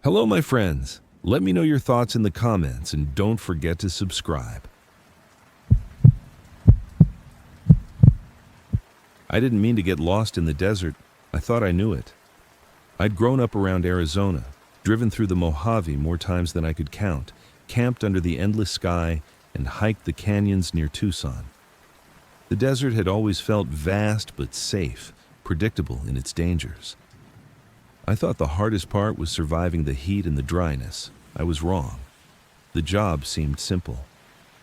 Hello, my friends. Let me know your thoughts in the comments and don't forget to subscribe. I didn't mean to get lost in the desert. I thought I knew it. I'd grown up around Arizona, driven through the Mojave more times than I could count, camped under the endless sky, and hiked the canyons near Tucson. The desert had always felt vast but safe, predictable in its dangers. I thought the hardest part was surviving the heat and the dryness. I was wrong. The job seemed simple.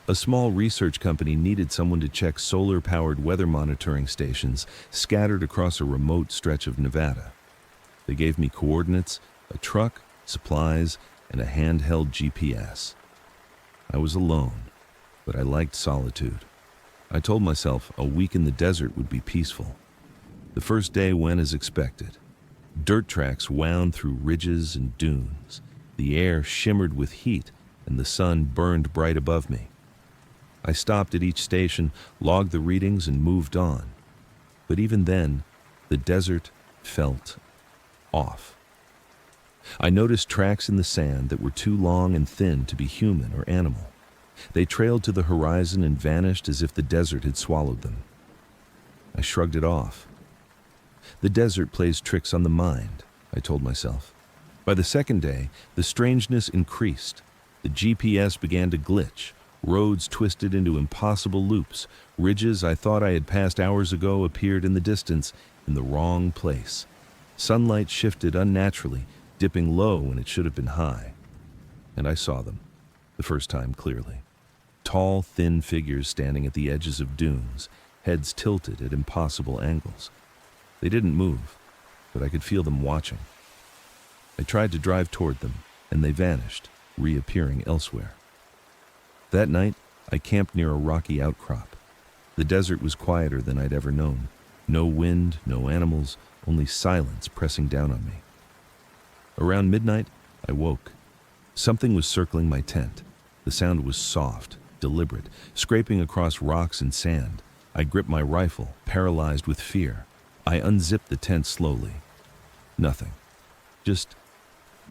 A small research company needed someone to check solar-powered weather monitoring stations scattered across a remote stretch of Nevada. They gave me coordinates, a truck, supplies, and a handheld GPS. I was alone, but I liked solitude. I told myself a week in the desert would be peaceful. The first day went as expected. Dirt tracks wound through ridges and dunes. The air shimmered with heat, and the sun burned bright above me. I stopped at each station, logged the readings, and moved on. But even then, the desert felt off. I noticed tracks in the sand that were too long and thin to be human or animal. They trailed to the horizon and vanished as if the desert had swallowed them. I shrugged it off. The desert plays tricks on the mind, I told myself. By the second day, the strangeness increased. The GPS began to glitch. Roads twisted into impossible loops. Ridges I thought I had passed hours ago appeared in the distance, in the wrong place. Sunlight shifted unnaturally, dipping low when it should have been high. And I saw them, the first time clearly. Tall, thin figures standing at the edges of dunes, heads tilted at impossible angles. They didn't move, but I could feel them watching. I tried to drive toward them, and they vanished, reappearing elsewhere. That night, I camped near a rocky outcrop. The desert was quieter than I'd ever known. No wind, no animals, only silence pressing down on me. Around midnight, I woke. Something was circling my tent. The sound was soft, deliberate, scraping across rocks and sand. I gripped my rifle, paralyzed with fear. I unzipped the tent slowly. Nothing. Just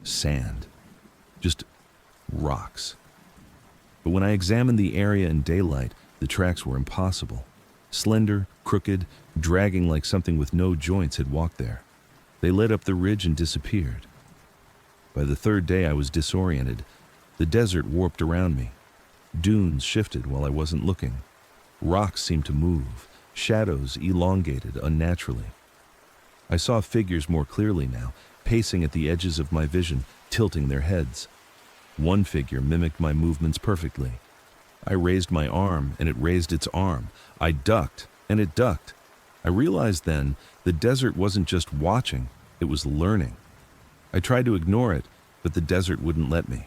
sand. Just rocks. But when I examined the area in daylight, the tracks were impossible. Slender, crooked, dragging like something with no joints had walked there. They led up the ridge and disappeared. By the third day, I was disoriented. The desert warped around me. Dunes shifted while I wasn't looking. Rocks seemed to move. Shadows elongated unnaturally. I saw figures more clearly now, pacing at the edges of my vision, tilting their heads. One figure mimicked my movements perfectly. I raised my arm, and it raised its arm. I ducked, and it ducked. I realized then the desert wasn't just watching, it was learning. I tried to ignore it, but the desert wouldn't let me.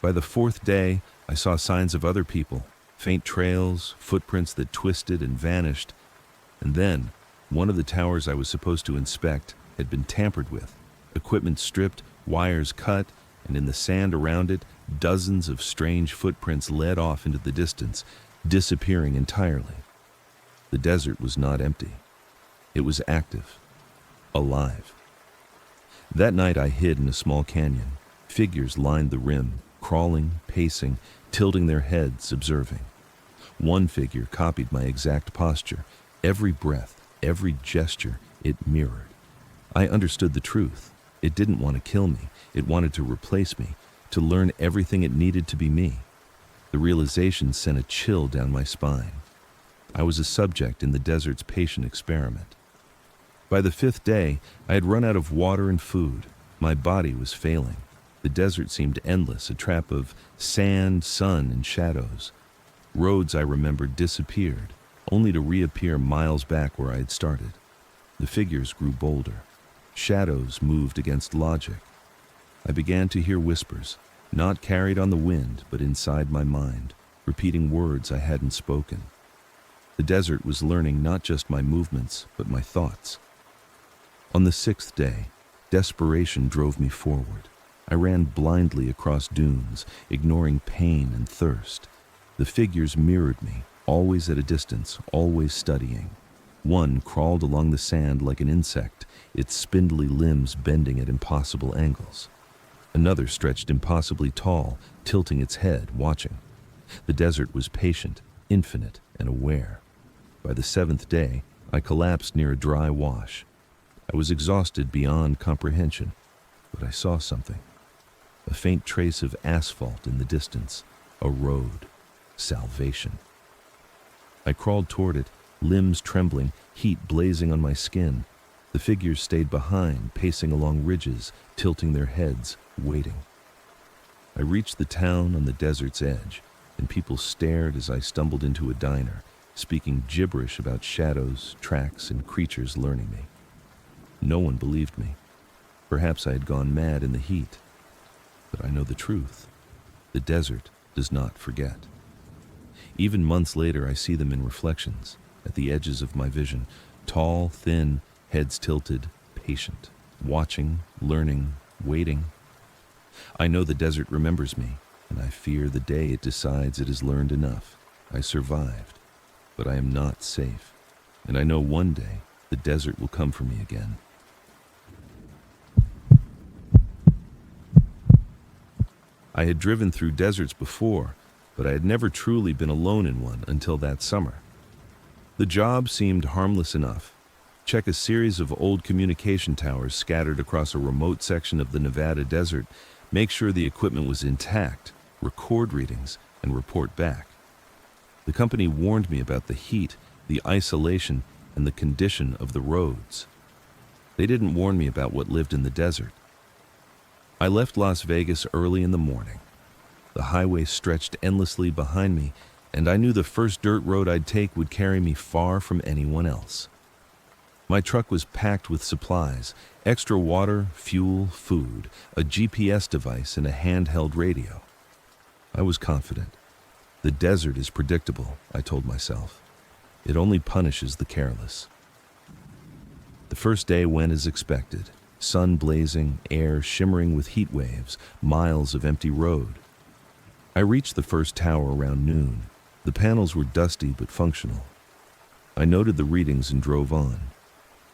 By the fourth day, I saw signs of other people, faint trails, footprints that twisted and vanished. And then, one of the towers I was supposed to inspect had been tampered with, equipment stripped, wires cut, and in the sand around it, dozens of strange footprints led off into the distance, disappearing entirely. The desert was not empty. It was active, alive. That night I hid in a small canyon. Figures lined the rim, crawling, pacing, tilting their heads, observing. One figure copied my exact posture. Every breath, every gesture, it mirrored. I understood the truth. It didn't want to kill me. It wanted to replace me, to learn everything it needed to be me. The realization sent a chill down my spine. I was a subject in the desert's patient experiment. By the fifth day, I had run out of water and food. My body was failing. The desert seemed endless, a trap of sand, sun, and shadows. Roads I remembered disappeared, only to reappear miles back where I had started. The figures grew bolder. Shadows moved against logic. I began to hear whispers, not carried on the wind, but inside my mind, repeating words I hadn't spoken. The desert was learning not just my movements, but my thoughts. On the sixth day, desperation drove me forward. I ran blindly across dunes, ignoring pain and thirst. The figures mirrored me, always at a distance, always studying. One crawled along the sand like an insect, its spindly limbs bending at impossible angles. Another stretched impossibly tall, tilting its head, watching. The desert was patient, infinite, and aware. By the seventh day, I collapsed near a dry wash. I was exhausted beyond comprehension, but I saw something. A faint trace of asphalt in the distance, a road, salvation. I crawled toward it, limbs trembling, heat blazing on my skin. The figures stayed behind, pacing along ridges, tilting their heads, waiting. I reached the town on the desert's edge, and people stared as I stumbled into a diner, speaking gibberish about shadows, tracks, and creatures learning me. No one believed me. Perhaps I had gone mad in the heat. But I know the truth. The desert does not forget. Even months later, I see them in reflections, at the edges of my vision, tall, thin, heads tilted, patient, watching, learning, waiting. I know the desert remembers me, and I fear the day it decides it has learned enough. I survived, but I am not safe, and I know one day the desert will come for me again. I had driven through deserts before, but I had never truly been alone in one until that summer. The job seemed harmless enough. Check a series of old communication towers scattered across a remote section of the Nevada desert, make sure the equipment was intact, record readings, and report back. The company warned me about the heat, the isolation, and the condition of the roads. They didn't warn me about what lived in the desert. I left Las Vegas early in the morning. The highway stretched endlessly behind me, and I knew the first dirt road I'd take would carry me far from anyone else. My truck was packed with supplies, extra water, fuel, food, a GPS device, and a handheld radio. I was confident. The desert is predictable, I told myself. It only punishes the careless. The first day went as expected. Sun blazing, air shimmering with heat waves, miles of empty road. I reached the first tower around noon. The panels were dusty but functional. I noted the readings and drove on.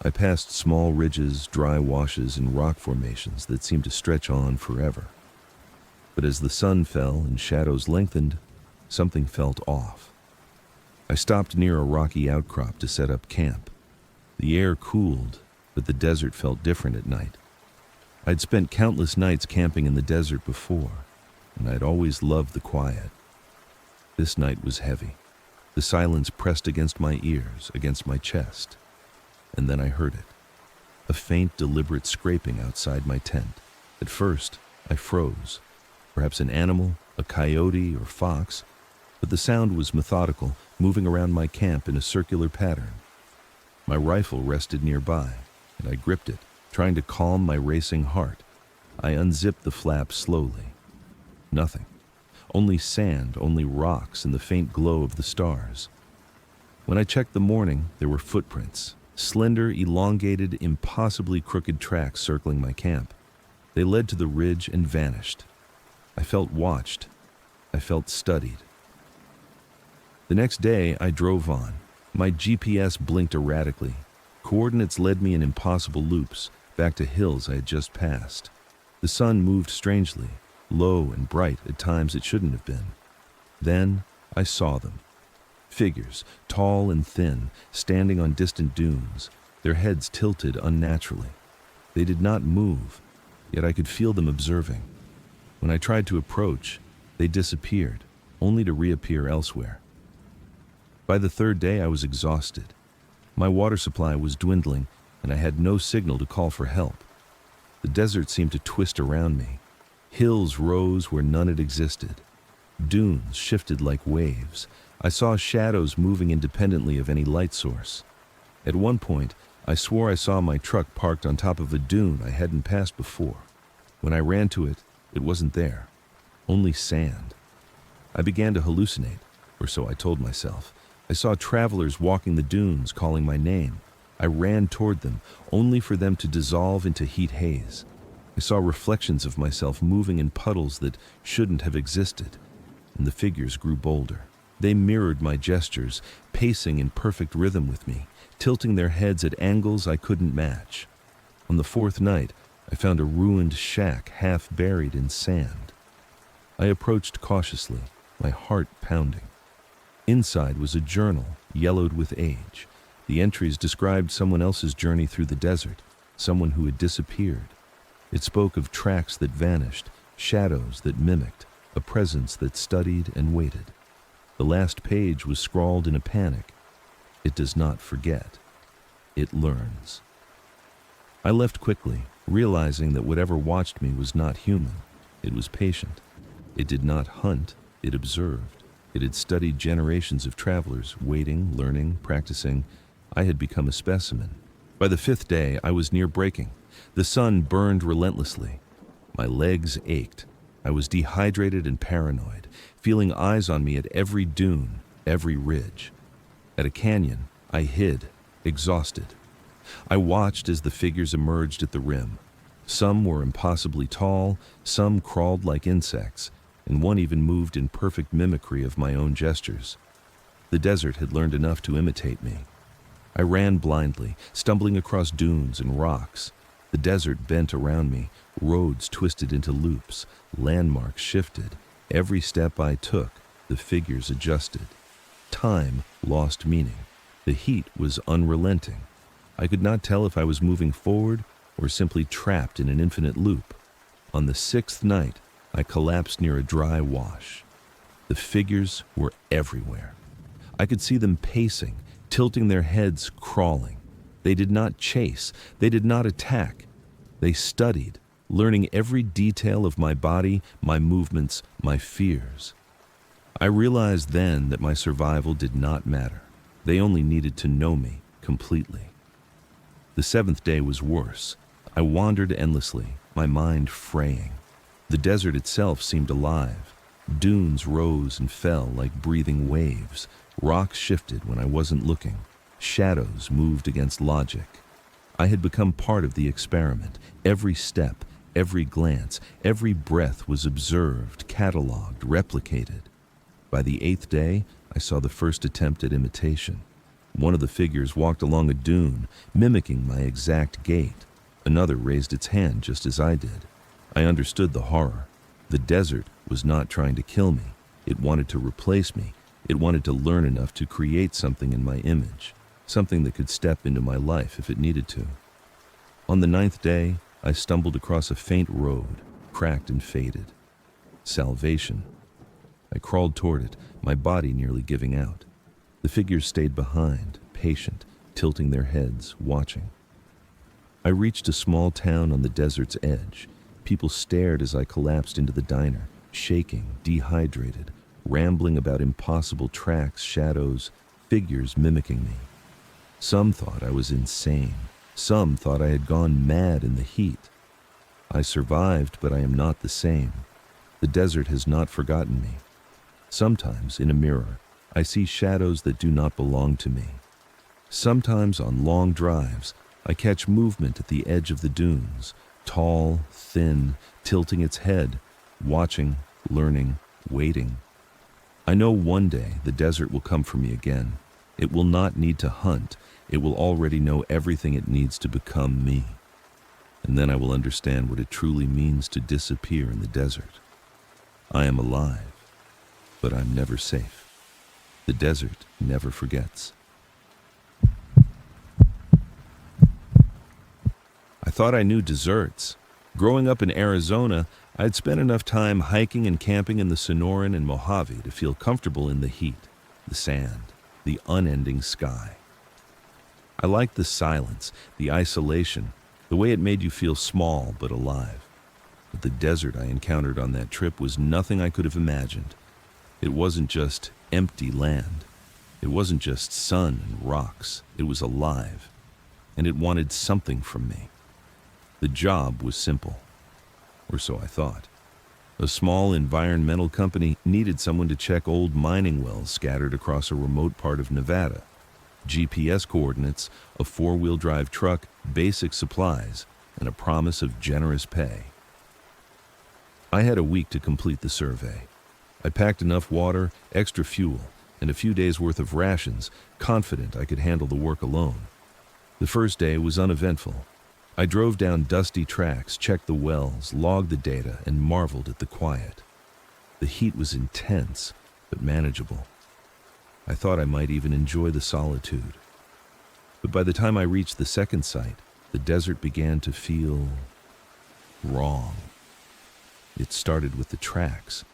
I passed small ridges, dry washes, and rock formations that seemed to stretch on forever. But as the sun fell and shadows lengthened, something felt off. I stopped near a rocky outcrop to set up camp. The air cooled, but the desert felt different at night. I'd spent countless nights camping in the desert before, and I'd always loved the quiet. This night was heavy. The silence pressed against my ears, against my chest. And then I heard it. A faint, deliberate scraping outside my tent. At first, I froze. Perhaps an animal, a coyote or fox, but the sound was methodical, moving around my camp in a circular pattern. My rifle rested nearby, and I gripped it, trying to calm my racing heart. I unzipped the flap slowly. Nothing. Only sand, only rocks, and the faint glow of the stars. When I checked the morning, there were footprints. Slender, elongated, impossibly crooked tracks circling my camp. They led to the ridge and vanished. I felt watched. I felt studied. The next day, I drove on. My GPS blinked erratically. Coordinates led me in impossible loops, back to hills I had just passed. The sun moved strangely, low and bright at times it shouldn't have been. Then I saw them. Figures, tall and thin, standing on distant dunes, their heads tilted unnaturally. They did not move, yet I could feel them observing. When I tried to approach, they disappeared, only to reappear elsewhere. By the third day, I was exhausted. My water supply was dwindling, and I had no signal to call for help. The desert seemed to twist around me. Hills rose where none had existed. Dunes shifted like waves. I saw shadows moving independently of any light source. At one point, I swore I saw my truck parked on top of a dune I hadn't passed before. When I ran to it, it wasn't there. Only sand. I began to hallucinate, or so I told myself. I saw travelers walking the dunes, calling my name. I ran toward them, only for them to dissolve into heat haze. I saw reflections of myself moving in puddles that shouldn't have existed, and the figures grew bolder. They mirrored my gestures, pacing in perfect rhythm with me, tilting their heads at angles I couldn't match. On the fourth night, I found a ruined shack half buried in sand. I approached cautiously, my heart pounding. Inside was a journal, yellowed with age. The entries described someone else's journey through the desert, someone who had disappeared. It spoke of tracks that vanished, shadows that mimicked, a presence that studied and waited. The last page was scrawled in a panic. It does not forget. It learns. I left quickly, realizing that whatever watched me was not human. It was patient. It did not hunt, it observed. It had studied generations of travelers, waiting, learning, practicing. I had become a specimen. By the 5th day, I was near breaking. The sun burned relentlessly. My legs ached. I was dehydrated and paranoid, feeling eyes on me at every dune, every ridge. At a canyon, I hid, exhausted. I watched as the figures emerged at the rim. Some were impossibly tall, some crawled like insects, and one even moved in perfect mimicry of my own gestures. The desert had learned enough to imitate me. I ran blindly, stumbling across dunes and rocks. The desert bent around me, roads twisted into loops, landmarks shifted. Every step I took, the figures adjusted. Time lost meaning. The heat was unrelenting. I could not tell if I was moving forward or simply trapped in an infinite loop. On the 6th night, I collapsed near a dry wash. The figures were everywhere. I could see them pacing, tilting their heads, crawling. They did not chase. They did not attack. They studied, learning every detail of my body, my movements, my fears. I realized then that my survival did not matter. They only needed to know me completely. The 7th day was worse. I wandered endlessly, my mind fraying. The desert itself seemed alive. Dunes rose and fell like breathing waves. Rocks shifted when I wasn't looking. Shadows moved against logic. I had become part of the experiment. Every step, every glance, every breath was observed, cataloged, replicated. By the 8th day, I saw the first attempt at imitation. One of the figures walked along a dune, mimicking my exact gait. Another raised its hand just as I did. I understood the horror. The desert was not trying to kill me. It wanted to replace me. It wanted to learn enough to create something in my image, something that could step into my life if it needed to. On the 9th day, I stumbled across a faint road, cracked and faded. Salvation. I crawled toward it, my body nearly giving out. The figures stayed behind, patient, tilting their heads, watching. I reached a small town on the desert's edge. People stared as I collapsed into the diner, shaking, dehydrated, rambling about impossible tracks, shadows, figures mimicking me. Some thought I was insane. Some thought I had gone mad in the heat. I survived, but I am not the same. The desert has not forgotten me. Sometimes, in a mirror, I see shadows that do not belong to me. Sometimes, on long drives, I catch movement at the edge of the dunes, tall, thin, tilting its head, watching, learning, waiting. I know one day the desert will come for me again. It will not need to hunt. It will already know everything it needs to become me. And then I will understand what it truly means to disappear in the desert. I am alive, but I'm never safe. The desert never forgets. I thought I knew deserts. Growing up in Arizona, I'd spent enough time hiking and camping in the Sonoran and Mojave to feel comfortable in the heat, the sand, the unending sky. I liked the silence, the isolation, the way it made you feel small but alive. But the desert I encountered on that trip was nothing I could have imagined. It wasn't just empty land. It wasn't just sun and rocks. It was alive, and it wanted something from me. The job was simple, or so I thought. A small environmental company needed someone to check old mining wells scattered across a remote part of Nevada. GPS coordinates, a 4-wheel drive truck, basic supplies, and a promise of generous pay. I had a week to complete the survey. I packed enough water, extra fuel, and a few days' worth of rations, confident I could handle the work alone. The first day was uneventful. I drove down dusty tracks, checked the wells, logged the data, and marveled at the quiet. The heat was intense, but manageable. I thought I might even enjoy the solitude. But by the time I reached the second site, the desert began to feel wrong. It started with the tracks.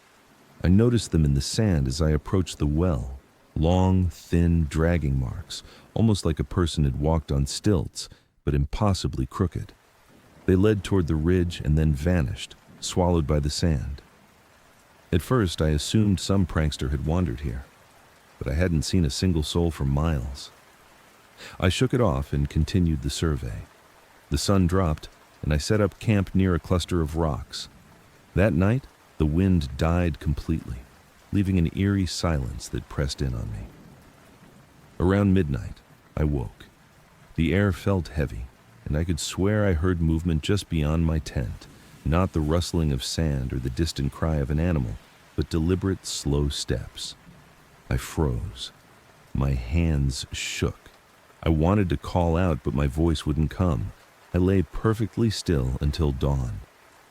I noticed them in the sand as I approached the well. Long, thin, dragging marks, almost like a person had walked on stilts, but impossibly crooked. They led toward the ridge and then vanished, swallowed by the sand. At first, I assumed some prankster had wandered here, but I hadn't seen a single soul for miles. I shook it off and continued the survey. The sun dropped, and I set up camp near a cluster of rocks. That night, the wind died completely, leaving an eerie silence that pressed in on me. Around midnight, I woke. The air felt heavy, and I could swear I heard movement just beyond my tent, not the rustling of sand or the distant cry of an animal, but deliberate, slow steps. I froze. My hands shook. I wanted to call out, but my voice wouldn't come. I lay perfectly still until dawn.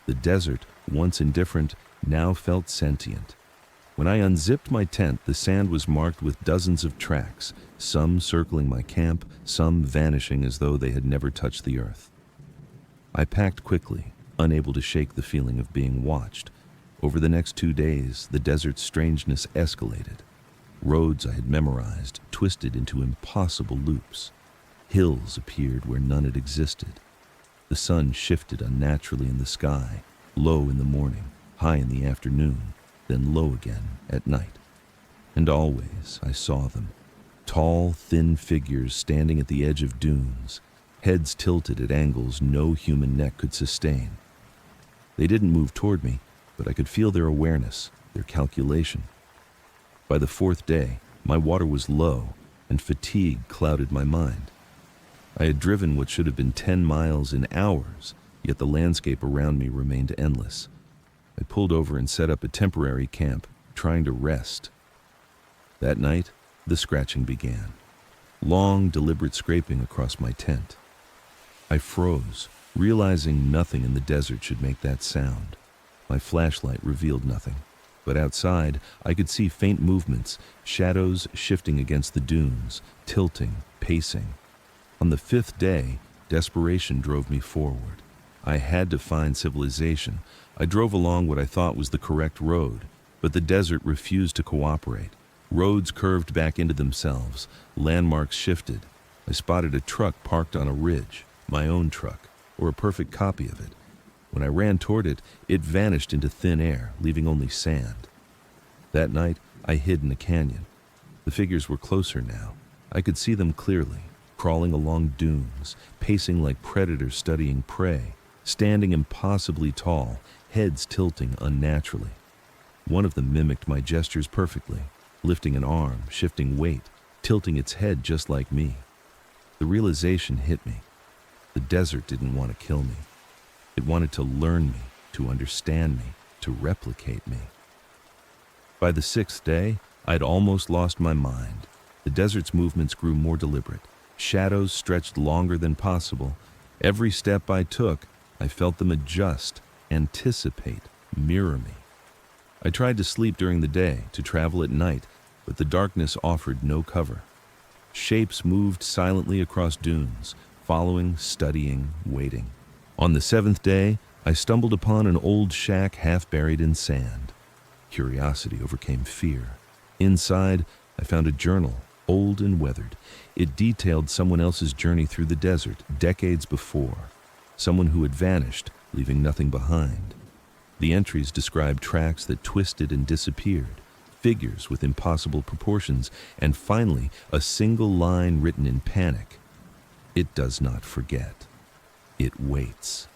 The desert, once indifferent, now felt sentient. When I unzipped my tent, the sand was marked with dozens of tracks, some circling my camp, some vanishing as though they had never touched the earth. I packed quickly, unable to shake the feeling of being watched. Over the next 2 days, the desert's strangeness escalated. Roads I had memorized twisted into impossible loops. Hills appeared where none had existed. The sun shifted unnaturally in the sky, low in the morning, high in the afternoon, then low again at night. And always I saw them. Tall, thin figures standing at the edge of dunes, heads tilted at angles no human neck could sustain. They didn't move toward me, but I could feel their awareness, their calculation. By the 4th day, my water was low, and fatigue clouded my mind. I had driven what should have been 10 miles in hours, yet the landscape around me remained endless. I pulled over and set up a temporary camp, trying to rest. That night, the scratching began. Long, deliberate scraping across my tent. I froze, realizing nothing in the desert should make that sound. My flashlight revealed nothing, but outside I could see faint movements, shadows shifting against the dunes, tilting, pacing. On the 5th day, desperation drove me forward. I had to find civilization. I drove along what I thought was the correct road, but the desert refused to cooperate. Roads curved back into themselves, landmarks shifted. I spotted a truck parked on a ridge, my own truck, or a perfect copy of it. When I ran toward it, it vanished into thin air, leaving only sand. That night, I hid in a canyon. The figures were closer now. I could see them clearly, crawling along dunes, pacing like predators studying prey, standing impossibly tall, heads tilting unnaturally. One of them mimicked my gestures perfectly, lifting an arm, shifting weight, tilting its head just like me. The realization hit me. The desert didn't want to kill me. It wanted to learn me, to understand me, to replicate me. By the 6th day, I'd almost lost my mind. The desert's movements grew more deliberate. Shadows stretched longer than possible. Every step I took, I felt them adjust, anticipate, mirror me. I tried to sleep during the day, to travel at night, but the darkness offered no cover. Shapes moved silently across dunes, following, studying, waiting. On the 7th day, I stumbled upon an old shack half buried in sand. Curiosity overcame fear. Inside, I found a journal, old and weathered. It detailed someone else's journey through the desert decades before, someone who had vanished, leaving nothing behind. The entries described tracks that twisted and disappeared, figures with impossible proportions, and finally, a single line written in panic. It does not forget. It waits.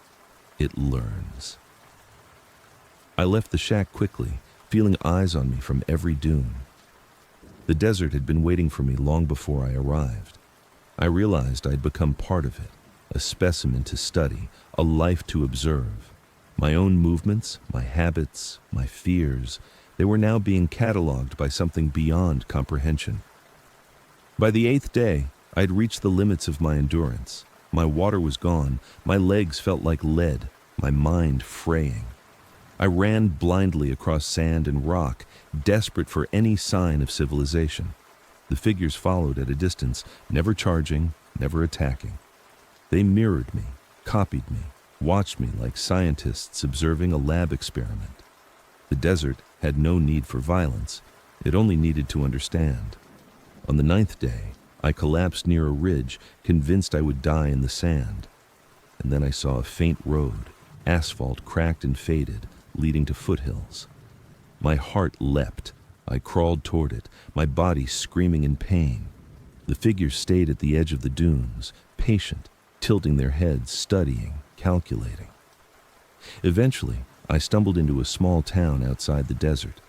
It learns. I left the shack quickly, feeling eyes on me from every dune. The desert had been waiting for me long before I arrived. I realized I'd become part of it, a specimen to study, a life to observe. My own movements, my habits, my fears, they were now being cataloged by something beyond comprehension. By the 8th day, I'd reached the limits of my endurance. My water was gone, my legs felt like lead, my mind fraying. I ran blindly across sand and rock, desperate for any sign of civilization. The figures followed at a distance, never charging, never attacking. They mirrored me, copied me, watched me like scientists observing a lab experiment. The desert had no need for violence, it only needed to understand. On the 9th day, I collapsed near a ridge, convinced I would die in the sand. And then I saw a faint road, asphalt cracked and faded, leading to foothills. My heart leapt. I crawled toward it, my body screaming in pain. The figures stayed at the edge of the dunes, patient, tilting their heads, studying, calculating. Eventually, I stumbled into a small town outside the desert.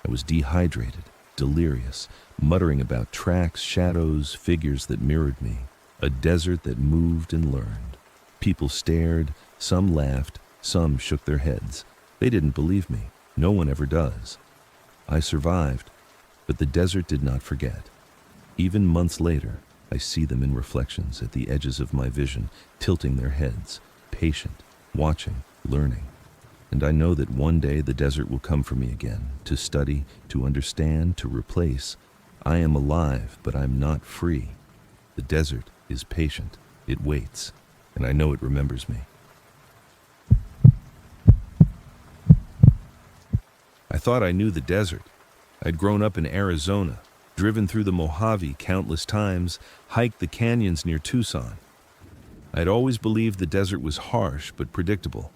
I was dehydrated, delirious, muttering about tracks, shadows, figures that mirrored me. A desert that moved and learned. People stared, some laughed, some shook their heads. They didn't believe me. No one ever does. I survived, but the desert did not forget. Even months later, I see them in reflections at the edges of my vision, tilting their heads, patient, watching, learning. And I know that one day the desert will come for me again, to study, to understand, to replace. I am alive, but I'm not free. The desert is patient. It waits, and I know it remembers me. I thought I knew the desert. I'd grown up in Arizona, driven through the Mojave countless times, hiked the canyons near Tucson. I'd always believed the desert was harsh but predictable,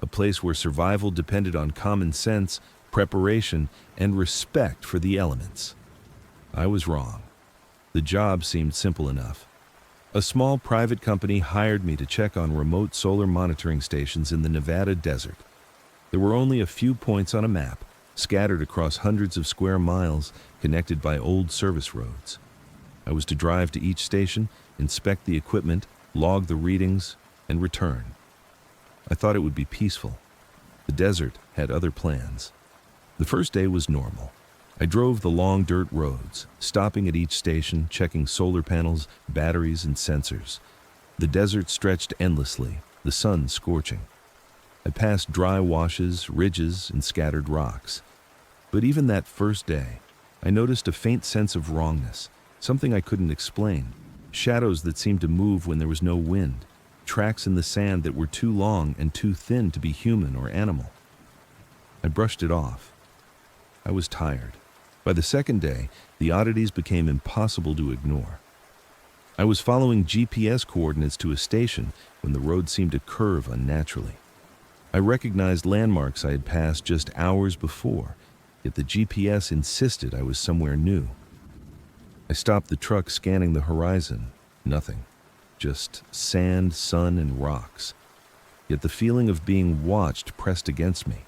a place where survival depended on common sense, preparation, and respect for the elements. I was wrong. The job seemed simple enough. A small private company hired me to check on remote solar monitoring stations in the Nevada desert. There were only a few points on a map, scattered across hundreds of square miles, connected by old service roads. I was to drive to each station, inspect the equipment, log the readings, and return. I thought it would be peaceful. The desert had other plans. The first day was normal. I drove the long dirt roads, stopping at each station, checking solar panels, batteries, and sensors. The desert stretched endlessly, the sun scorching. I passed dry washes, ridges, and scattered rocks. But even that first day, I noticed a faint sense of wrongness, something I couldn't explain. Shadows that seemed to move when there was no wind, tracks in the sand that were too long and too thin to be human or animal. I brushed it off. I was tired. By the second day, the oddities became impossible to ignore. I was following GPS coordinates to a station when the road seemed to curve unnaturally. I recognized landmarks I had passed just hours before, yet the GPS insisted I was somewhere new. I stopped the truck, scanning the horizon. Nothing. Just sand, sun, and rocks. Yet the feeling of being watched pressed against me.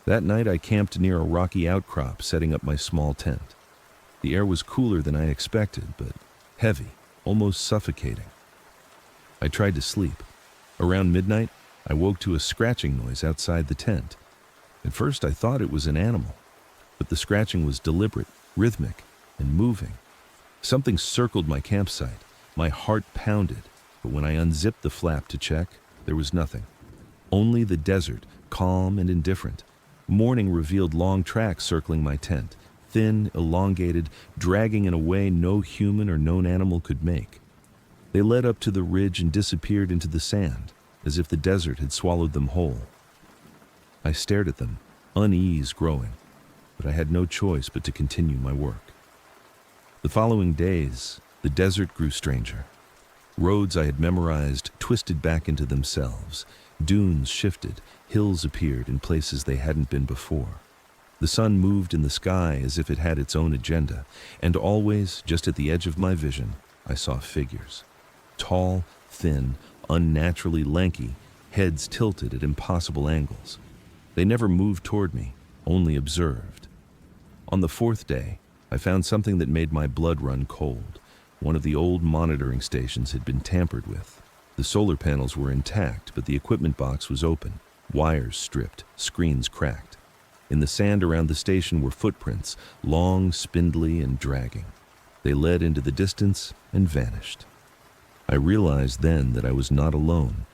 That night I camped near a rocky outcrop, setting up my small tent. The air was cooler than I expected, but heavy, almost suffocating. I tried to sleep. Around midnight, I woke to a scratching noise outside the tent. At first I thought it was an animal, but the scratching was deliberate, rhythmic, and moving. Something circled my campsite. My heart pounded, but when I unzipped the flap to check, there was nothing. Only the desert, calm and indifferent. Morning revealed long tracks circling my tent, thin, elongated, dragging in a way no human or known animal could make. They led up to the ridge and disappeared into the sand, as if the desert had swallowed them whole. I stared at them, unease growing, but I had no choice but to continue my work. The following days, the desert grew stranger. Roads I had memorized twisted back into themselves. Dunes shifted, hills appeared in places they hadn't been before. The sun moved in the sky as if it had its own agenda, and always, just at the edge of my vision, I saw figures. Tall, thin, unnaturally lanky, heads tilted at impossible angles. They never moved toward me, only observed. On the 4th day, I found something that made my blood run cold. One of the old monitoring stations had been tampered with. The solar panels were intact, but the equipment box was open, wires stripped, screens cracked. In the sand around the station were footprints, long, spindly, and dragging. They led into the distance and vanished. I realized then that I was not alone,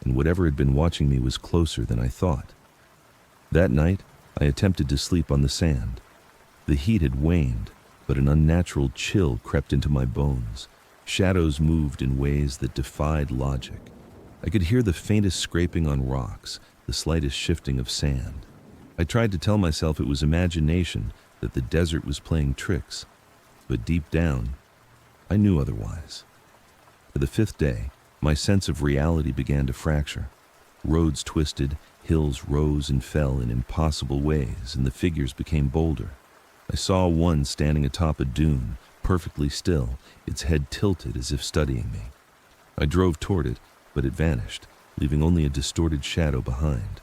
and whatever had been watching me was closer than I thought. That night, I attempted to sleep on the sand. The heat had waned, but an unnatural chill crept into my bones. Shadows moved in ways that defied logic. I could hear the faintest scraping on rocks, the slightest shifting of sand. I tried to tell myself it was imagination, that the desert was playing tricks, but deep down, I knew otherwise. For the 5th day, my sense of reality began to fracture. Roads twisted, hills rose and fell in impossible ways, and the figures became bolder. I saw one standing atop a dune, perfectly still, its head tilted as if studying me. I drove toward it, but it vanished, leaving only a distorted shadow behind.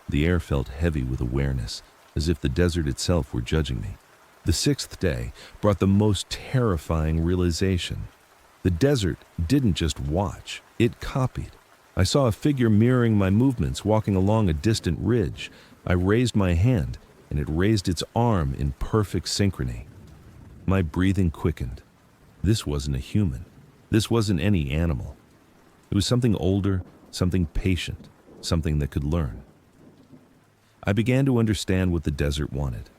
The air felt heavy with awareness, as if the desert itself were judging me. The 6th day brought the most terrifying realization. The desert didn't just watch, it copied. I saw a figure mirroring my movements walking along a distant ridge. I raised my hand, and it raised its arm in perfect synchrony. My breathing quickened. This wasn't a human. This wasn't any animal. It was something older, something patient, something that could learn. I began to understand what the desert wanted.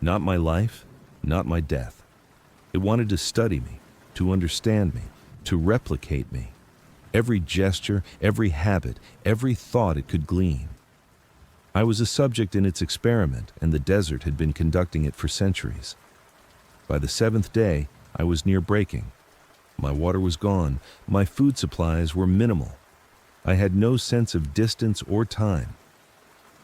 Not my life, not my death. It wanted to study me, to understand me, to replicate me. Every gesture, every habit, every thought it could glean. I was a subject in its experiment, and the desert had been conducting it for centuries. By the 7th day, I was near breaking. My water was gone, my food supplies were minimal. I had no sense of distance or time.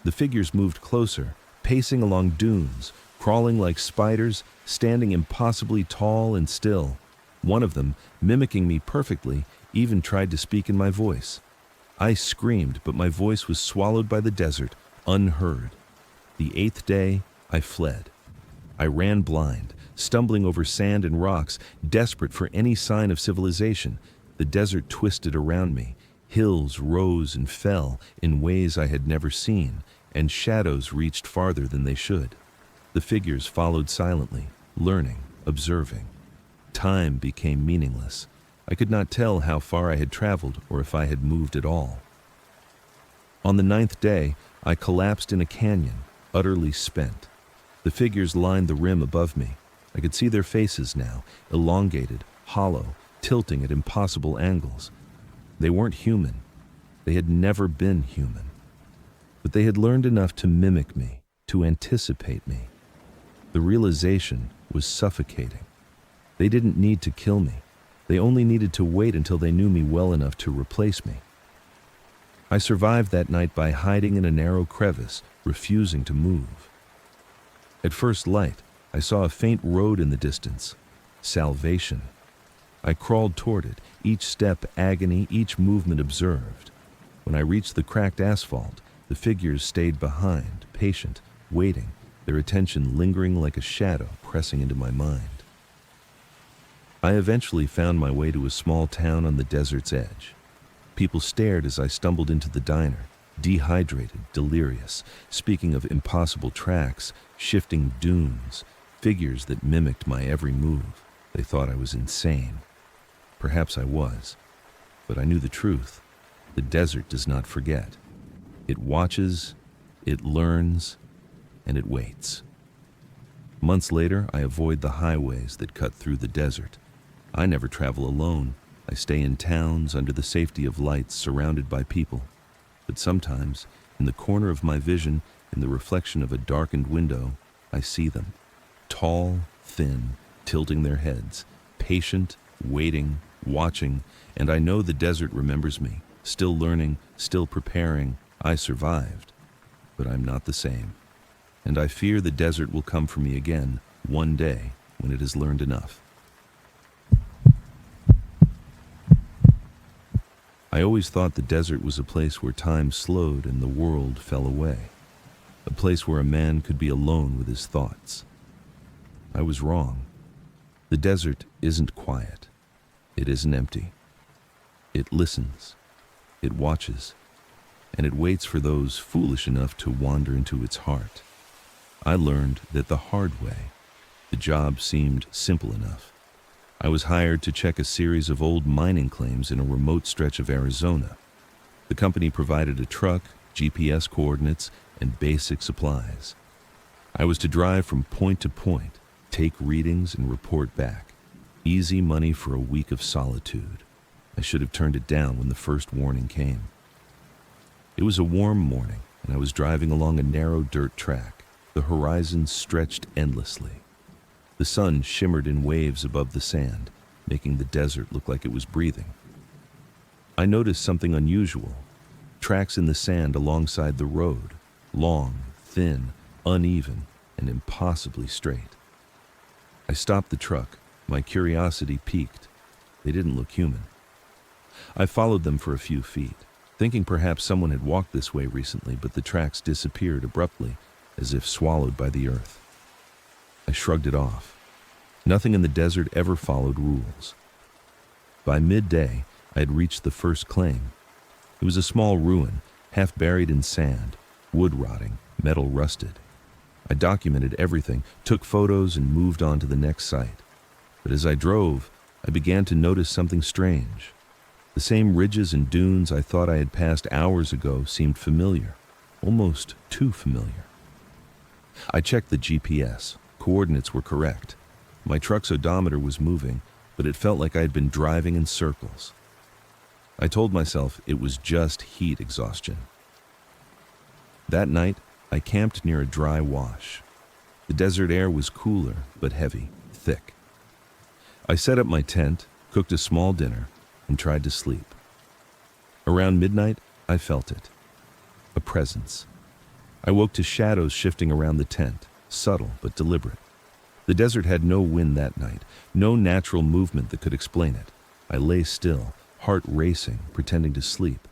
The figures moved closer, pacing along dunes, crawling like spiders, standing impossibly tall and still. One of them, mimicking me perfectly, even tried to speak in my voice. I screamed, but my voice was swallowed by the desert, unheard. The 8th day, I fled. I ran blind, stumbling over sand and rocks, desperate for any sign of civilization. The desert twisted around me. Hills rose and fell in ways I had never seen, and shadows reached farther than they should. The figures followed silently, learning, observing. Time became meaningless. I could not tell how far I had traveled or if I had moved at all. On the 9th day, I collapsed in a canyon, utterly spent. The figures lined the rim above me. I could see their faces now, elongated, hollow, tilting at impossible angles. They weren't human. They had never been human. But they had learned enough to mimic me, to anticipate me. The realization was suffocating. They didn't need to kill me. They only needed to wait until they knew me well enough to replace me. I survived that night by hiding in a narrow crevice, refusing to move. At first light, I saw a faint road in the distance. Salvation. I crawled toward it, each step agony, each movement observed. When I reached the cracked asphalt, the figures stayed behind, patient, waiting, their attention lingering like a shadow pressing into my mind. I eventually found my way to a small town on the desert's edge. People stared as I stumbled into the diner, dehydrated, delirious, speaking of impossible tracks, shifting dunes, figures that mimicked my every move. They thought I was insane. Perhaps I was, but I knew the truth. The desert does not forget. It watches, it learns, and it waits. Months later, I avoid the highways that cut through the desert. I never travel alone. I stay in towns under the safety of lights, surrounded by people. But sometimes, in the corner of my vision, in the reflection of a darkened window, I see them. Tall, thin, tilting their heads, patient, waiting, watching, and I know the desert remembers me, still learning, still preparing. I survived, but I'm not the same. And I fear the desert will come for me again, one day, when it has learned enough. I always thought the desert was a place where time slowed and the world fell away. A place where a man could be alone with his thoughts. I was wrong. The desert isn't quiet. It isn't empty. It listens. It watches. And it waits for those foolish enough to wander into its heart. I learned that the hard way. The job seemed simple enough. I was hired to check a series of old mining claims in a remote stretch of Arizona. The company provided a truck, GPS coordinates, and basic supplies. I was to drive from point to point, take readings, and report back. Easy money for a week of solitude. I should have turned it down when the first warning came. It was a warm morning, and I was driving along a narrow dirt track. The horizon stretched endlessly. The sun shimmered in waves above the sand, making the desert look like it was breathing. I noticed something unusual. Tracks in the sand alongside the road, long, thin, uneven, and impossibly straight. I stopped the truck. My curiosity piqued. They didn't look human. I followed them for a few feet, thinking perhaps someone had walked this way recently, but the tracks disappeared abruptly, as if swallowed by the earth. I shrugged it off. Nothing in the desert ever followed rules. By midday, I had reached the first claim. It was a small ruin, half buried in sand, wood rotting, metal rusted. I documented everything, took photos, and moved on to the next site. But as I drove, I began to notice something strange. The same ridges and dunes I thought I had passed hours ago seemed familiar, almost too familiar. I checked the GPS. Coordinates were correct. My truck's odometer was moving, but it felt like I had been driving in circles. I told myself it was just heat exhaustion. That night, I camped near a dry wash. The desert air was cooler, but heavy, thick. I set up my tent, cooked a small dinner, and tried to sleep. Around midnight, I felt it. A presence. I woke to shadows shifting around the tent, subtle but deliberate. The desert had no wind that night, no natural movement that could explain it. I lay still, heart racing, pretending to sleep.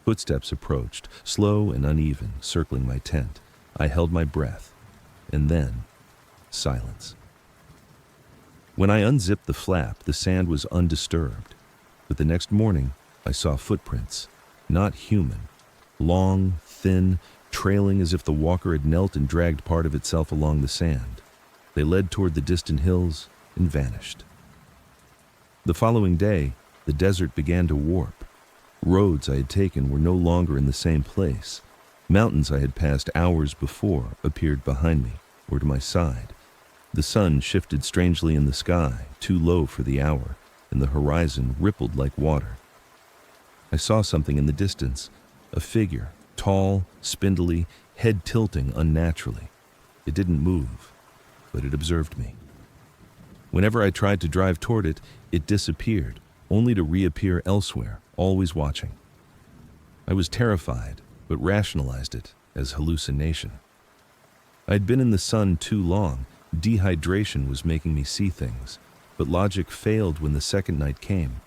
Footsteps approached, slow and uneven, circling my tent. I held my breath, and then silence. When I unzipped the flap, the sand was undisturbed. But the next morning, I saw footprints, not human, long, thin, trailing as if the walker had knelt and dragged part of itself along the sand. They led toward the distant hills and vanished. The following day, the desert began to warp. Roads I had taken were no longer in the same place. Mountains I had passed hours before appeared behind me or to my side. The sun shifted strangely in the sky, too low for the hour, and the horizon rippled like water. I saw something in the distance, a figure, tall, spindly, head tilting unnaturally. It didn't move, but it observed me. Whenever I tried to drive toward it, it disappeared, only to reappear elsewhere, always watching. I was terrified, but rationalized it as hallucination. I had been in the sun too long. Dehydration was making me see things, but logic failed when the second night came.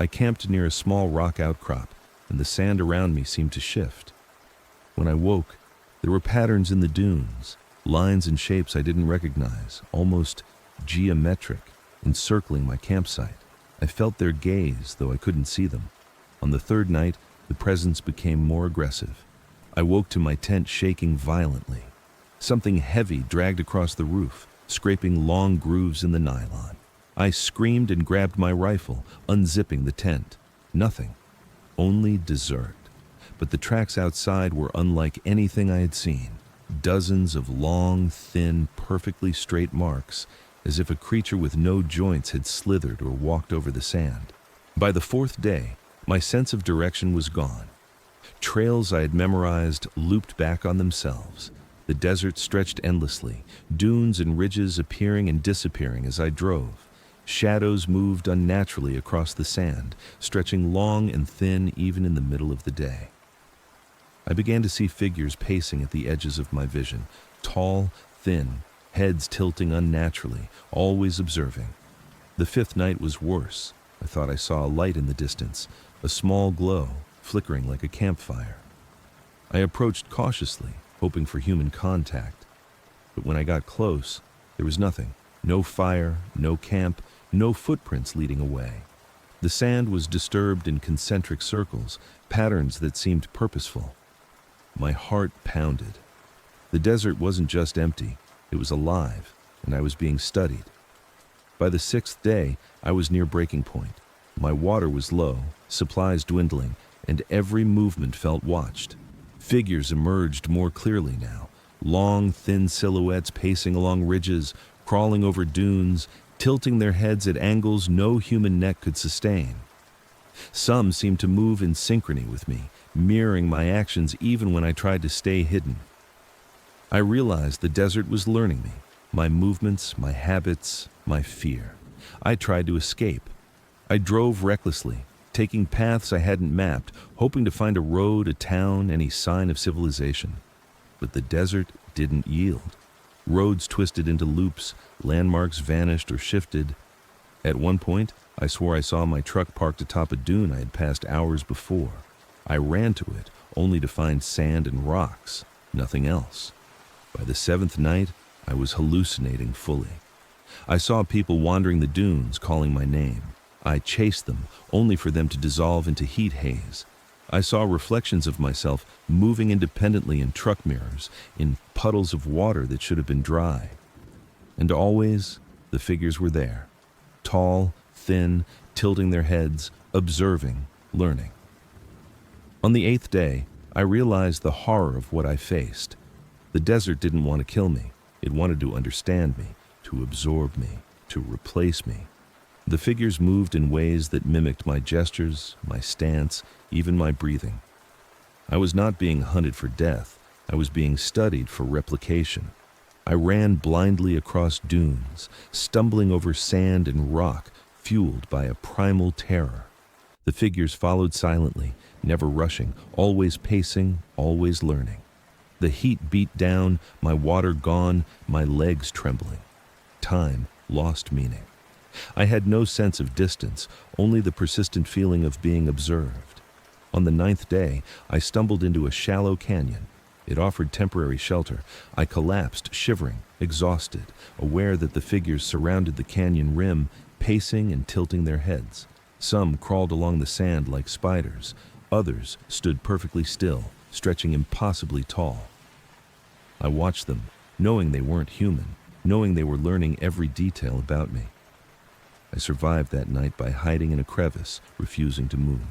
I camped near a small rock outcrop, and the sand around me seemed to shift. When I woke, there were patterns in the dunes, lines and shapes I didn't recognize, almost geometric, encircling my campsite. I felt their gaze, though I couldn't see them. On the third night, the presence became more aggressive. I woke to my tent shaking violently. Something heavy dragged across the roof, scraping long grooves in the nylon. I screamed and grabbed my rifle, unzipping the tent. Nothing. Only desert. But the tracks outside were unlike anything I had seen. Dozens of long, thin, perfectly straight marks, as if a creature with no joints had slithered or walked over the sand. By the fourth day, my sense of direction was gone. Trails I had memorized looped back on themselves. The desert stretched endlessly, dunes and ridges appearing and disappearing as I drove. Shadows moved unnaturally across the sand, stretching long and thin even in the middle of the day. I began to see figures pacing at the edges of my vision, tall, thin, heads tilting unnaturally, always observing. The fifth night was worse. I thought I saw a light in the distance, a small glow, flickering like a campfire. I approached cautiously, hoping for human contact. But when I got close, there was nothing. No fire, no camp, no footprints leading away. The sand was disturbed in concentric circles, patterns that seemed purposeful. My heart pounded. The desert wasn't just empty, it was alive, and I was being studied. By the sixth day, I was near breaking point. My water was low, supplies dwindling, and every movement felt watched. Figures emerged more clearly now. Long, thin silhouettes pacing along ridges, crawling over dunes, tilting their heads at angles no human neck could sustain. Some seemed to move in synchrony with me, mirroring my actions even when I tried to stay hidden. I realized the desert was learning me, my movements, my habits, my fear. I tried to escape. I drove recklessly, taking paths I hadn't mapped, hoping to find a road, a town, any sign of civilization. But the desert didn't yield. Roads twisted into loops, landmarks vanished or shifted. At one point, I swore I saw my truck parked atop a dune I had passed hours before. I ran to it, only to find sand and rocks, nothing else. By the seventh night, I was hallucinating fully. I saw people wandering the dunes, calling my name. I chased them, only for them to dissolve into heat haze. I saw reflections of myself moving independently in truck mirrors, in puddles of water that should have been dry. And always, the figures were there. Tall, thin, tilting their heads, observing, learning. On the eighth day, I realized the horror of what I faced. The desert didn't want to kill me. It wanted to understand me, to absorb me, to replace me. The figures moved in ways that mimicked my gestures, my stance, even my breathing. I was not being hunted for death. I was being studied for replication. I ran blindly across dunes, stumbling over sand and rock, fueled by a primal terror. The figures followed silently, never rushing, always pacing, always learning. The heat beat down, my water gone, my legs trembling. Time lost meaning. I had no sense of distance, only the persistent feeling of being observed. On the ninth day, I stumbled into a shallow canyon. It offered temporary shelter. I collapsed, shivering, exhausted, aware that the figures surrounded the canyon rim, pacing and tilting their heads. Some crawled along the sand like spiders. Others stood perfectly still, stretching impossibly tall. I watched them, knowing they weren't human, knowing they were learning every detail about me. I survived that night by hiding in a crevice, refusing to move.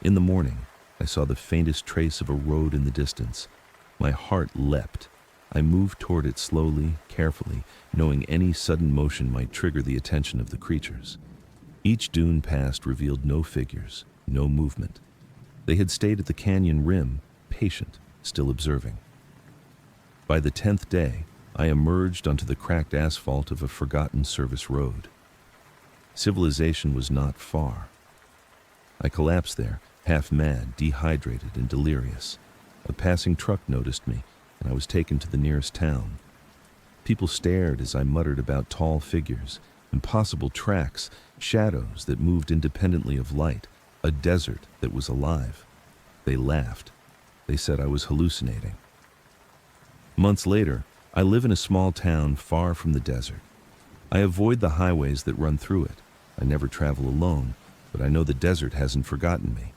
In the morning, I saw the faintest trace of a road in the distance. My heart leapt. I moved toward it slowly, carefully, knowing any sudden motion might trigger the attention of the creatures. Each dune passed revealed no figures, no movement. They had stayed at the canyon rim, patient, still observing. By the 10th day, I emerged onto the cracked asphalt of a forgotten service road. Civilization was not far. I collapsed there, half mad, dehydrated, and delirious. A passing truck noticed me, and I was taken to the nearest town. People stared as I muttered about tall figures, impossible tracks, shadows that moved independently of light, a desert that was alive. They laughed. They said I was hallucinating. Months later, I live in a small town far from the desert. I avoid the highways that run through it. I never travel alone, but I know the desert hasn't forgotten me.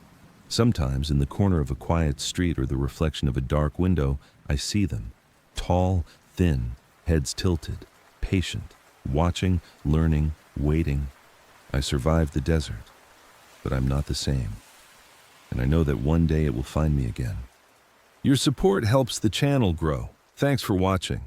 Sometimes, in the corner of a quiet street or the reflection of a dark window, I see them. Tall, thin, heads tilted, patient, watching, learning, waiting. I survived the desert, but I'm not the same. And I know that one day it will find me again. Your support helps the channel grow. Thanks for watching.